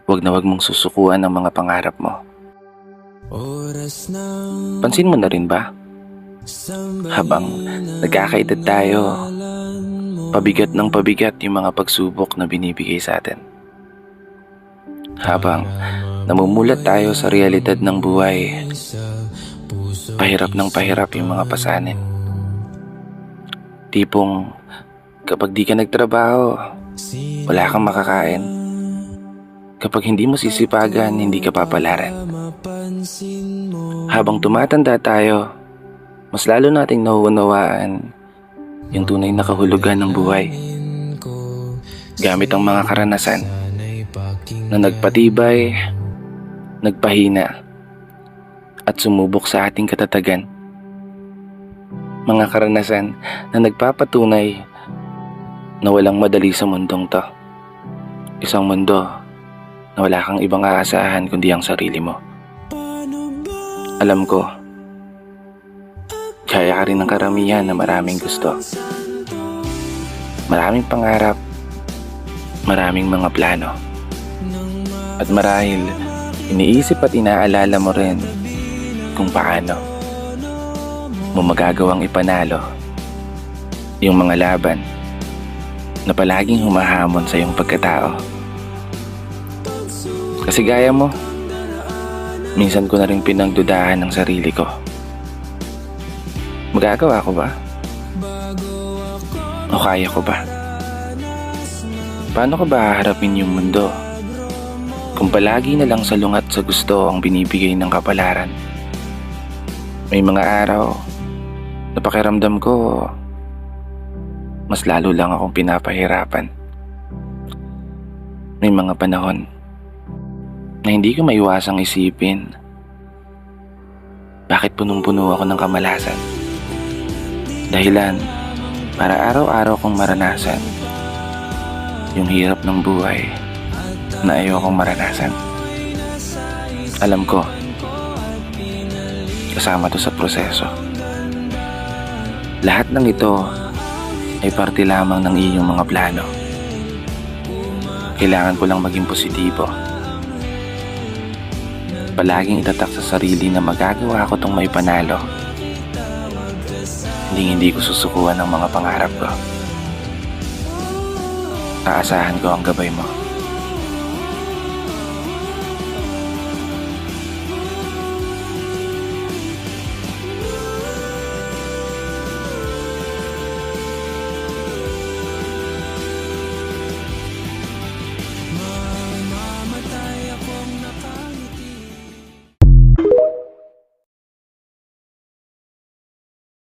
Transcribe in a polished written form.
Huwag na huwag mong susukuan ang mga pangarap mo. Pansin mo na rin ba? Habang nagkakaedad tayo, pabigat ng pabigat yung mga pagsubok na binibigay sa atin. Habang namumulat tayo sa realidad ng buhay, pahirap ng pahirap yung mga pasanin. Tipong kapag di ka nagtrabaho, wala kang makakain. Kapag hindi mo sisipagan, hindi ka papalaran. Habang tumatanda tayo, mas lalo nating nauunawaan yung tunay na kahulugan ng buhay. Gamit ang mga karanasan na nagpatibay, nagpahina, at sumubok sa ating katatagan. Mga karanasan na nagpapatunay na walang madali sa mundong to. Isang mundo na wala kang ibang aasahan kundi ang sarili mo. Alam ko, kaya ka rin ng karamihan na maraming gusto. Maraming pangarap, maraming mga plano. At marahil, iniisip at inaalala mo rin kung paano mo magagawang ipanalo yung mga laban na palaging humahamon sa iyong pagkatao. Kasi gaya mo, minsan ko na rin pinagdudahan ng sarili ko. Magagawa ko ba? O kaya ko ba? Paano ko ba haharapin yung mundo kung palagi na lang salungat sa gusto ang binibigay ng kapalaran? May mga araw na pakiramdam ko mas lalo lang akong pinapahirapan. May mga panahon na hindi ko maiwasang isipin, bakit punong-puno ako ng kamalasan? Dahilan para araw-araw kong maranasan yung hirap ng buhay na ayokong maranasan. Alam ko, kasama to sa proseso. Lahat ng ito ay parte lamang ng iyong mga plano. Kailangan ko lang maging positibo. Palaging itatak sa sarili na magagawa ko tong may panalo. Hindi ko susukuan ang mga pangarap ko. Aasahan ko ang gabay mo.